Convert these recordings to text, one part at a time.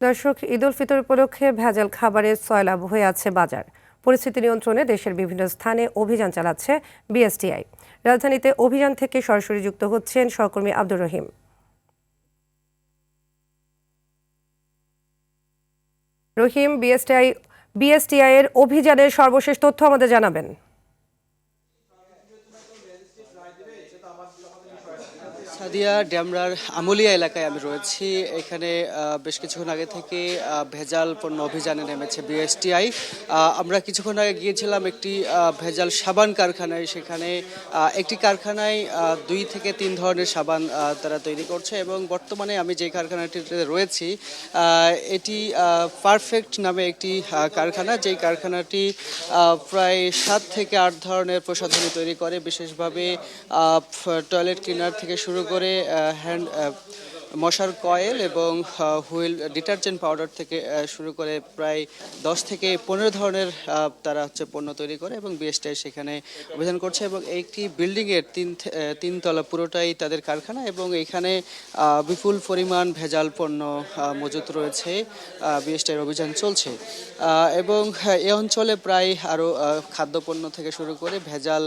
দর্শক, ঈদ উল ফিতর উপলক্ষে ভেজাল খাবারের সয়লাব হয়ে আছে বাজার। পরিস্থিতি নিয়ন্ত্রণে দেশের বিভিন্ন স্থানে অভিযান চালাচ্ছে বিএসটিআই। রাজধানীতে অভিযান থেকে সরাসরি যুক্ত হচ্ছেন সহকর্মী আব্দুর রহিম। রহিম, বিএসটিআই এর অভিযানের সর্বশেষ তথ্য আমাদের জানাবেন। সাদিয়া, ডেমরার আমুলিয়া এলাকায় আমি রয়েছি। এখানে বেশ কিছুক্ষণ আগে থেকে ভেজাল পণ্য অভিযানে নেমেছে বিএসটিআই। আমরা কিছুক্ষণ আগে গিয়েছিলাম একটি ভেজাল সাবান কারখানায়। সেখানে একটি কারখানায় 2 থেকে 3 ধরনের সাবান তারা তৈরি করছে, এবং বর্তমানে আমি যে কারখানাটিতে রয়েছি এটি পারফেক্ট নামে একটি কারখানা, যেই কারখানাটি প্রায় 7 থেকে 8 ধরনের প্রসাধনী তৈরি করে, বিশেষভাবে টয়লেট ক্লিনার থেকে শুরু করে হ্যান্ড মশার কয়েল এবং হুইল ডিটারজেন্ট পাউডার থেকে শুরু করে প্রায় 10 থেকে 15 ধরনের তারা পণ্য তৈরি করে, এবং বিএসটিআই সেখানে অভিযান করছে। এবং একটি বিল্ডিংয়ের 3 তলা পুরোটাই তাদের কারখানা, এবং এখানে বিপুল পরিমাণ ভেজাল পণ্য মজুত রয়েছে। বিএসটিআইয়ের অভিযান চলছে, এবং এই অঞ্চলে প্রায় আরও খাদ্যপণ্য থেকে শুরু করে ভেজাল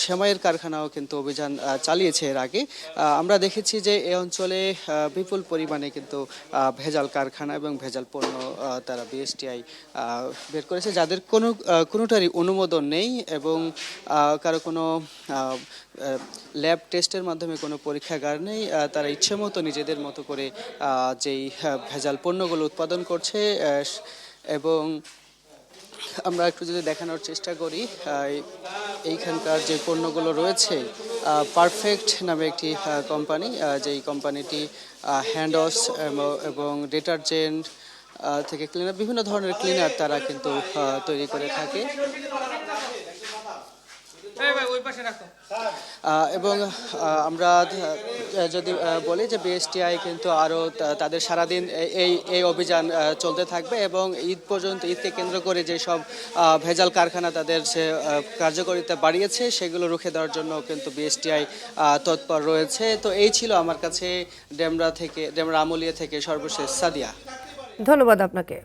সেমাইয়ের কারখানাও কিন্তু অভিযান চালিয়েছে এর আগে। আমরা দেখেছি যে এই অঞ্চলে বিপুল পরিমাণে কিন্তু ভেজাল কারখানা এবং ভেজাল পণ্য তারা বিএসটিআই বের করেছে, যাদের কোনোটারই অনুমোদন নেই, এবং কারো কোনো ল্যাব টেস্টের মাধ্যমে কোনো পরীক্ষাগার নেই। তারা ইচ্ছে মতো নিজেদের মতো করে যেই ভেজাল পণ্যগুলো উৎপাদন করছে। এবং আমরা একটু যদি দেখানোর চেষ্টা করি, এইখানকার যে পণ্যগুলো রয়েছে, পারফেক্ট নামে একটি কোম্পানি, যেই কোম্পানিটি হ্যান্ড ওয়াশ এবং ডিটারজেন্ট থেকে ক্লিনার, বিভিন্ন ধরনের ক্লিনার তারা কিন্তু তৈরি করে থাকে। এবং আমরা যদি বলি যে বিএসটিআই কিন্তু আরও তাদের সারাদিন এই অভিযান চলতে থাকবে, এবং ঈদ পর্যন্ত, ঈদকে কেন্দ্র করে যেসব ভেজাল কারখানা তাদের সে কার্যকারিতা বাড়িয়েছে সেগুলো রুখে দেওয়ার জন্য কিন্তু বিএসটিআই তৎপর রয়েছে। তো এই ছিল আমার কাছে ডেমরা আমুলিয়া থেকে সর্বশেষ। সাদিয়া, ধন্যবাদ আপনাকে।